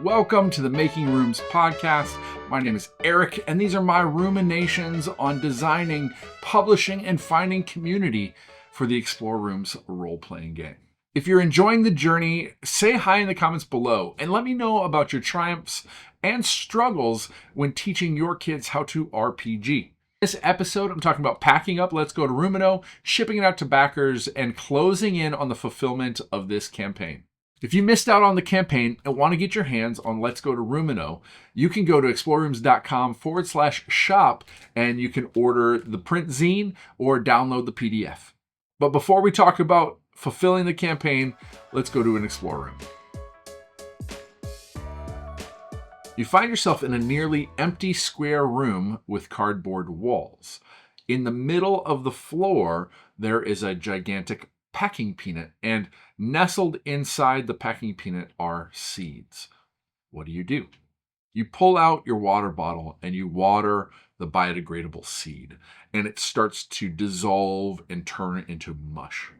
Welcome to the Making Rooms podcast. My name is Eric, and these are my ruminations on designing, publishing, and finding community for the Explore Rooms role-playing game. If you're enjoying the journey, say hi in the comments below, and let me know about your triumphs and struggles when teaching your kids how to RPG. This episode, I'm talking about packing up Let's Go to Rumino, shipping it out to backers, and closing in on the fulfillment of this campaign. If you missed out on the campaign and want to get your hands on Let's Go to Rumino, you can go to explorerooms.com/shop and you can order the print zine or download the PDF. But before we talk about fulfilling the campaign, let's go to an Explore Room. You find yourself in a nearly empty square room with cardboard walls. In the middle of the floor, there is a gigantic packing peanut, and nestled inside the packing peanut are seeds. What do? You pull out your water bottle and you water the biodegradable seed, and it starts to dissolve and turn into mush.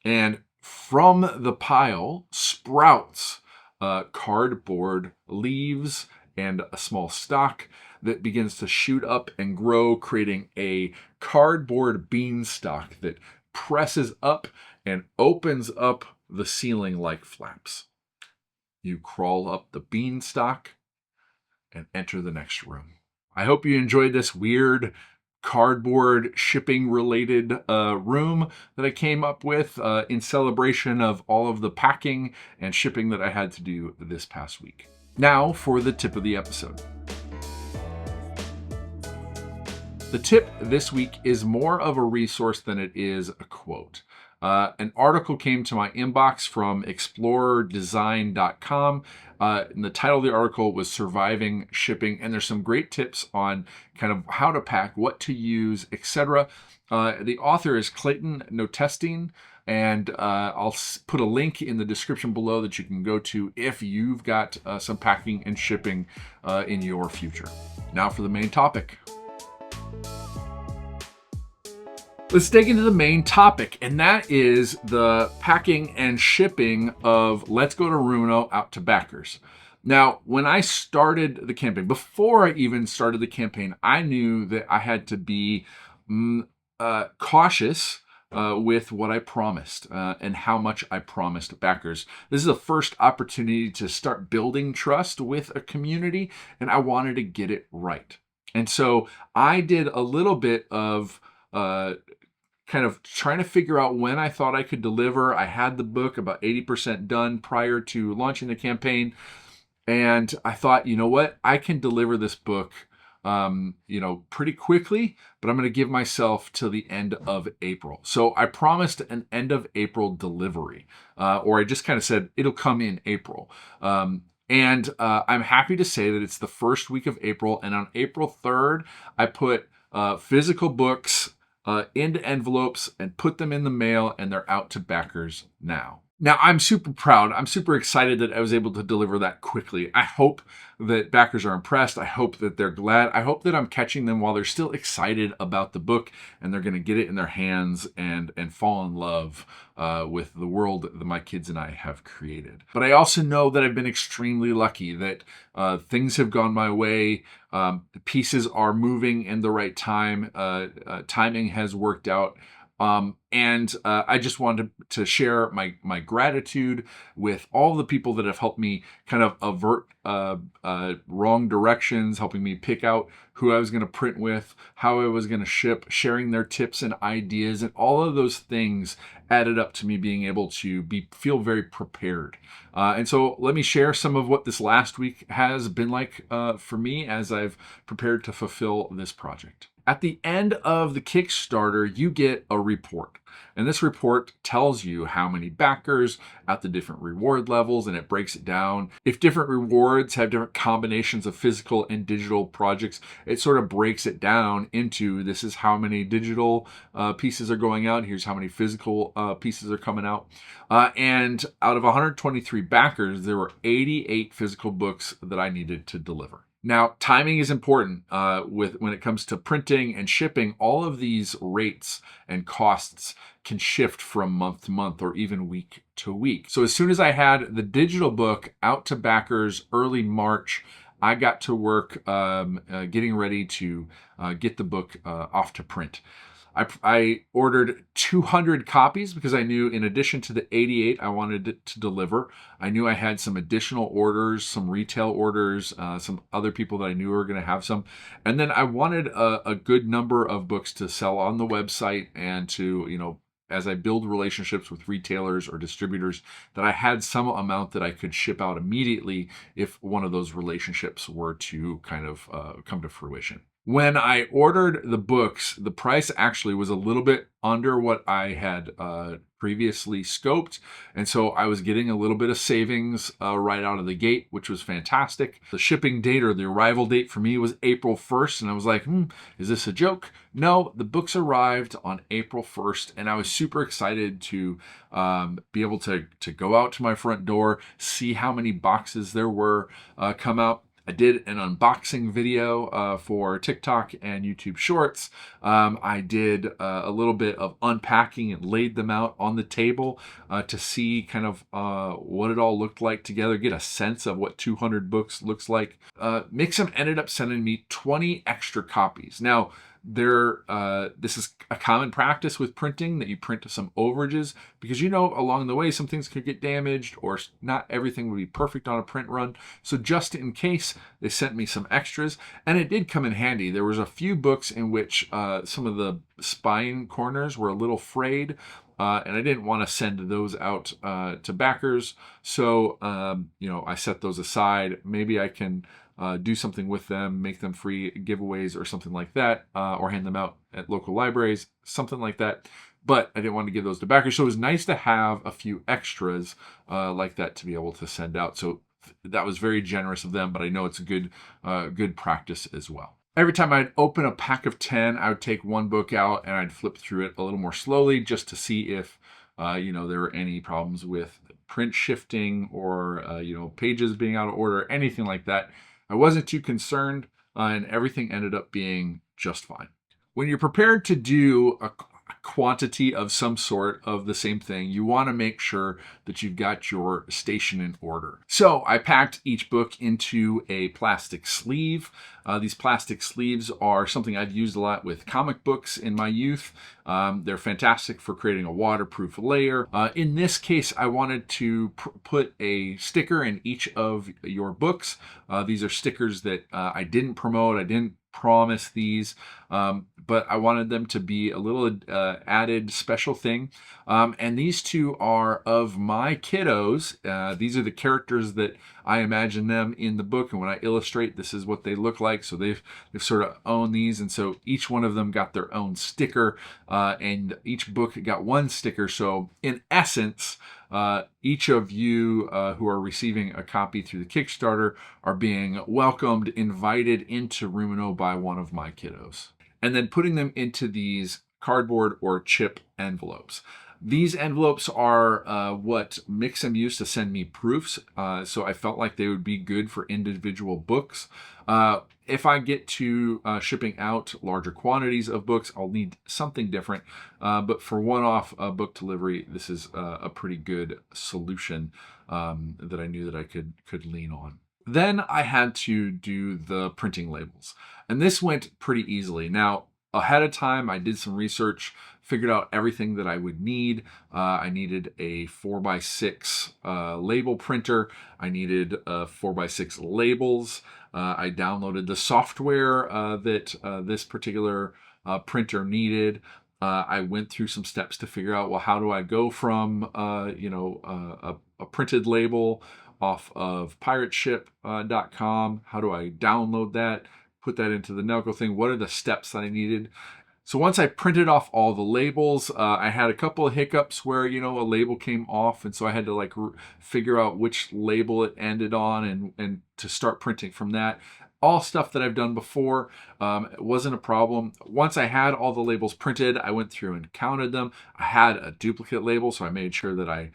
And from the pile sprouts cardboard leaves and a small stalk that begins to shoot up and grow, creating a cardboard beanstalk that presses up and opens up the ceiling like flaps. You crawl up the beanstalk and enter the next room. I hope you enjoyed this weird cardboard shipping related room that I came up with in celebration of all of the packing and shipping that I had to do this past week. Now for the tip of the episode. The tip this week is more of a resource than it is a quote. An article came to my inbox from explorerdesign.com. And the title of the article was Surviving Shipping, and there's some great tips on kind of how to pack, what to use, etc. The author is Clayton Notestine, and I'll put a link in the description below that you can go to if you've got some packing and shipping in your future. Now for the main topic. Let's dig into the main topic, and that is the packing and shipping of Let's Go to Rumino out to backers. Now, when I started the campaign, before I even started the campaign, I knew that I had to be cautious with what I promised and how much I promised backers. This is the first opportunity to start building trust with a community, and I wanted to get it right. And so I did a little bit of kind of trying to figure out when I thought I could deliver. I had the book about 80% done prior to launching the campaign. And I thought, you know what? I can deliver this book, pretty quickly, but I'm going to give myself till the end of April. So I promised an end of April delivery, or I just kind of said it'll come in April. And I'm happy to say that it's the first week of April. And on April 3rd, I put physical books into envelopes and put them in the mail, and they're out to backers now. Now, I'm super proud. I'm super excited that I was able to deliver that quickly. I hope that backers are impressed. I hope that they're glad. I hope that I'm catching them while they're still excited about the book, and they're going to get it in their hands and fall in love with the world that my kids and I have created. But I also know that I've been extremely lucky that things have gone my way. The pieces are moving in the right time. Timing has worked out. And I just wanted to share my gratitude with all the people that have helped me kind of avert wrong directions, helping me pick out who I was going to print with, how I was going to ship, sharing their tips and ideas, and all of those things added up to me being able to feel very prepared. And so let me share some of what this last week has been like for me as I've prepared to fulfill this project. At the end of the Kickstarter, you get a report. And this report tells you how many backers at the different reward levels, and it breaks it down. If different rewards have different combinations of physical and digital projects, it sort of breaks it down into this is how many digital pieces are going out. Here's how many physical pieces are coming out. And out of 123 backers, there were 88 physical books that I needed to deliver. Now, timing is important when it comes to printing and shipping. All of these rates and costs can shift from month to month or even week to week. So as soon as I had the digital book out to backers early March, I got to work getting ready to get the book off to print. I ordered 200 copies because I knew in addition to the 88 I wanted it to deliver, I knew I had some additional orders, some retail orders, some other people that I knew were going to have some. And then I wanted a good number of books to sell on the website and to, as I build relationships with retailers or distributors, that I had some amount that I could ship out immediately if one of those relationships were to kind of come to fruition. When I ordered the books, the price actually was a little bit under what I had previously scoped. And so I was getting a little bit of savings right out of the gate, which was fantastic. The shipping date or the arrival date for me was April 1st. And I was like, is this a joke? No, the books arrived on April 1st. And I was super excited to be able to go out to my front door, see how many boxes there were come out. I did an unboxing video for TikTok and YouTube Shorts. I did a little bit of unpacking and laid them out on the table to see kind of what it all looked like together, get a sense of what 200 books looks like. Mixam ended up sending me 20 extra copies. Now, this is a common practice with printing, that you print some overages because along the way some things could get damaged or not everything would be perfect on a print run. So just in case, they sent me some extras, and it did come in handy. There was a few books in which some of the spine corners were a little frayed, and I didn't want to send those out to backers. So I set those aside. Maybe I can do something with them, make them free giveaways or something like that, or hand them out at local libraries, something like that. But I didn't want to give those to backers. So it was nice to have a few extras like that to be able to send out. So that was very generous of them, but I know it's a good practice as well. Every time I'd open a pack of 10, I would take one book out and I'd flip through it a little more slowly just to see if there were any problems with print shifting or pages being out of order, anything like that. I wasn't too concerned, and everything ended up being just fine. When you're prepared to do a quantity of some sort of the same thing, you want to make sure that you've got your station in order. So I packed each book into a plastic sleeve. These plastic sleeves are something I've used a lot with comic books in my youth. They're fantastic for creating a waterproof layer. In this case, I wanted to put a sticker in each of your books. These are stickers that I didn't promote. I didn't promise these, but I wanted them to be a little added special thing. And these two are of my kiddos. These are the characters that I imagine them in the book, and when I illustrate, this is what they look like. So they've sort of owned these, and so each one of them got their own sticker, and each book got one sticker. So in essence, each of you who are receiving a copy through the Kickstarter are being welcomed, invited into Rumino by one of my kiddos, and then putting them into these cardboard or chip envelopes. These envelopes are what Mixam used to send me proofs, so I felt like they would be good for individual books. If I get to shipping out larger quantities of books, I'll need something different. But for one-off book delivery, this is a pretty good solution that I knew that I could lean on. Then I had to do the printing labels, and this went pretty easily. Now, ahead of time, I did some research, figured out everything that I would need. I needed a 4x6 label printer. I needed 4x6 labels. I downloaded the software that this particular printer needed. I went through some steps to figure out, well, how do I go from a printed label off of pirateship.com? How do I download that, put that into the Nelco thing? What are the steps that I needed? So once I printed off all the labels, I had a couple of hiccups where, a label came off. And so I had to figure out which label it ended on and to start printing from that. all stuff that I've done before. It wasn't a problem. Once I had all the labels printed, I went through and counted them. I had a duplicate label, so I made sure that I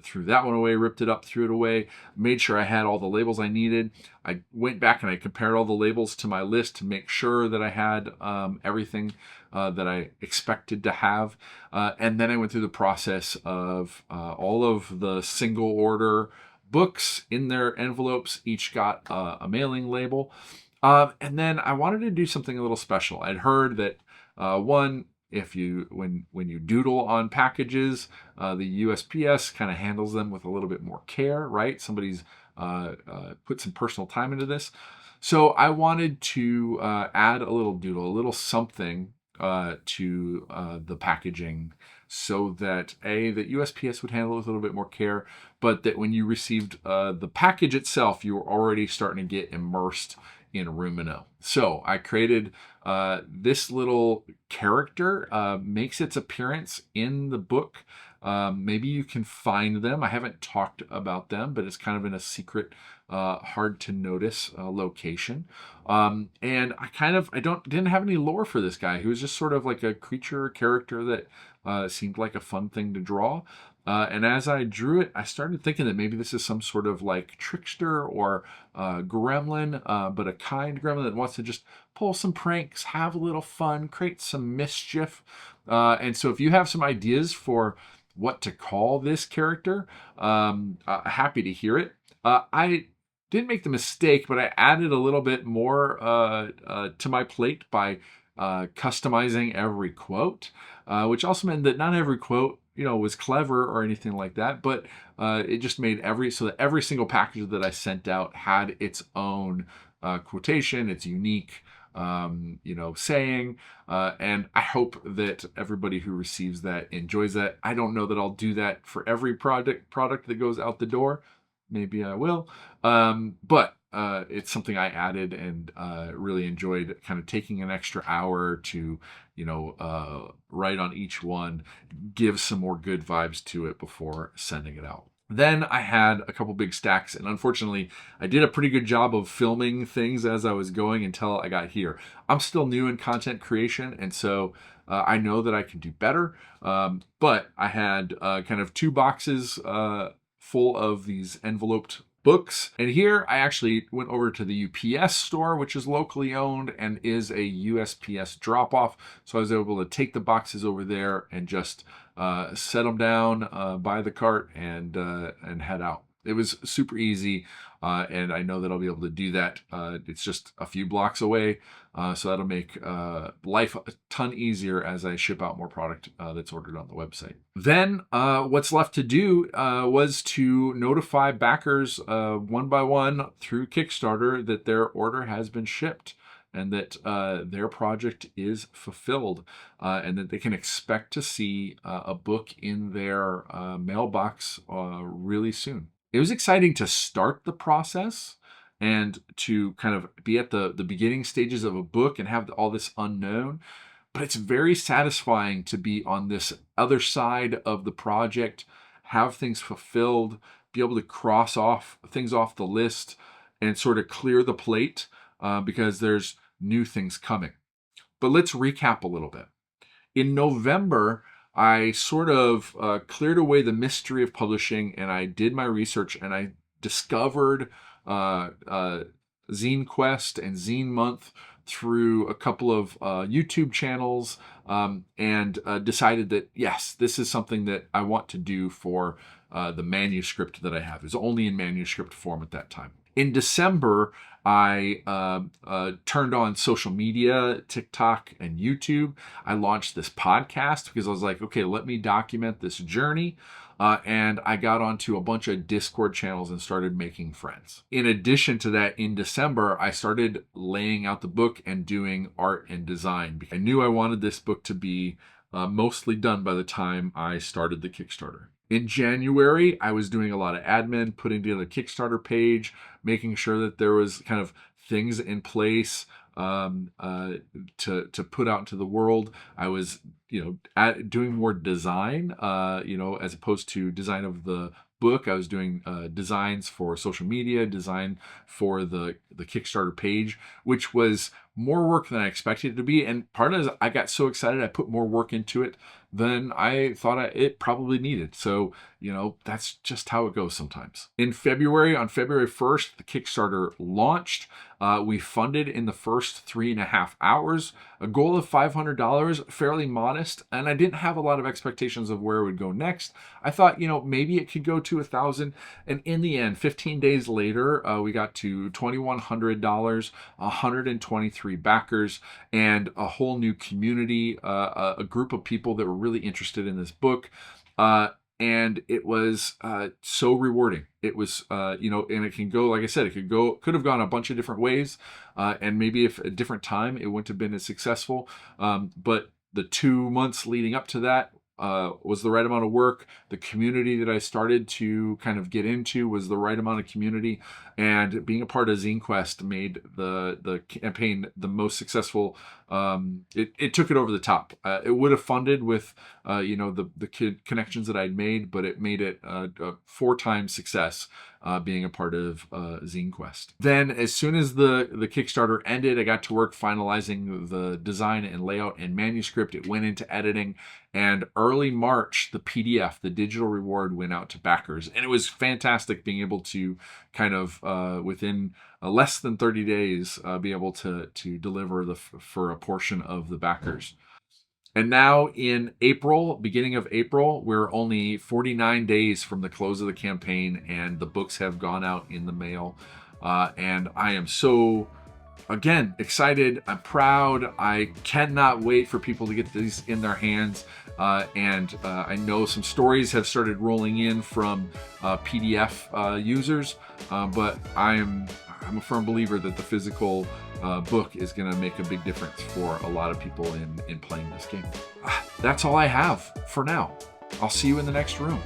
threw that one away, ripped it up, threw it away, made sure I had all the labels I needed. I went back and I compared all the labels to my list to make sure that I had everything that I expected to have. And then I went through the process of all of the single order books in their envelopes. Each got a mailing label. And then I wanted to do something a little special. I'd heard that when you doodle on packages, the USPS kind of handles them with a little bit more care, right? Somebody's put some personal time into this. So I wanted to add a little doodle, a little something to the packaging, so that the USPS would handle it with a little bit more care, but that when you received the package itself, you were already starting to get immersed in Rumino. So I created this little character, makes its appearance in the book. Maybe you can find them. I haven't talked about them, but it's kind of in a secret, hard to notice location. And I didn't have any lore for this guy. He was just sort of like a creature character that seemed like a fun thing to draw. And as I drew it, I started thinking that maybe this is some sort of like trickster or gremlin, but a kind gremlin that wants to just pull some pranks, have a little fun, create some mischief. And so if you have some ideas for what to call this character, happy to hear it. I didn't make the mistake, but I added a little bit more to my plate by customizing every quote, which also meant that not every quote was clever or anything like that, but it just made so that every single package that I sent out had its own quotation, its unique saying, and I hope that everybody who receives that enjoys that. I don't know that I'll do that for every product that goes out the door. Maybe I will, but it's something I added and really enjoyed, kind of taking an extra hour to write on each one, give some more good vibes to it before sending it out. Then I had a couple big stacks, and unfortunately, I did a pretty good job of filming things as I was going until I got here. I'm still new in content creation, and so I know that I can do better, but I had kind of 2 boxes full of these enveloped books. And here I actually went over to the UPS store, which is locally owned and is a USPS drop-off. So I was able to take the boxes over there and just set them down by the cart and head out. It was super easy, and I know that I'll be able to do that. It's just a few blocks away, so that'll make life a ton easier as I ship out more product that's ordered on the website. Then what's left to do was to notify backers one by one through Kickstarter that their order has been shipped, and that their project is fulfilled, and that they can expect to see a book in their mailbox really soon. It was exciting to start the process and to kind of be at the beginning stages of a book and have all this unknown, but it's very satisfying to be on this other side of the project, have things fulfilled, be able to cross off things off the list and sort of clear the plate because there's new things coming. But let's recap a little bit. In November, I sort of cleared away the mystery of publishing, and I did my research, and I discovered Zine Quest and Zine Month through a couple of YouTube channels, and decided that, yes, this is something that I want to do for the manuscript that I have. It was only in manuscript form at that time. In December, I turned on social media, TikTok and YouTube. I launched this podcast because I was like, okay, let me document this journey. And I got onto a bunch of Discord channels and started making friends. In addition to that, in December, I started laying out the book and doing art and design, because I knew I wanted this book to be mostly done by the time I started the Kickstarter. In January, I was doing a lot of admin, putting together a Kickstarter page, making sure that there was kind of things in place to put out into the world. I was, doing more design, as opposed to design of the book. I was doing designs for social media, design for the Kickstarter page, which was more work than I expected it to be. And part of it is I got so excited, I put more work into it than I thought it probably needed. So, that's just how it goes sometimes. On February 1st, the Kickstarter launched. We funded in the first 3.5 hours, a goal of $500, fairly modest. And I didn't have a lot of expectations of where it would go next. I thought, maybe it could go to $1,000. And in the end, 15 days later, we got to $2,100, 123 backers, and a whole new community, a group of people that were really interested in this book. And it was so rewarding. It was, and it can go, like I said, could have gone a bunch of different ways. And maybe if at a different time, it wouldn't have been as successful. But the 2 months leading up to that was the right amount of work. The community that I started to kind of get into was the right amount of community. And being a part of Zine Quest made the campaign the most successful. It took it over the top. It would have funded with the connections that I'd made, but it made it a 4-time success being a part of Zine Quest. Then as soon as the Kickstarter ended, I got to work finalizing the design and layout and manuscript. It went into editing, and early March, the PDF, the digital reward, went out to backers. And it was fantastic being able to kind of within less than 30 days be able to deliver for a portion of the backers. And now in April, beginning of April, we're only 49 days from the close of the campaign, and the books have gone out in the mail. And I am so, again, excited. I'm proud. I cannot wait for people to get these in their hands. And I know some stories have started rolling in from PDF users, but I'm a firm believer that the physical book is going to make a big difference for a lot of people in playing this game. That's all I have for now. I'll see you in the next room.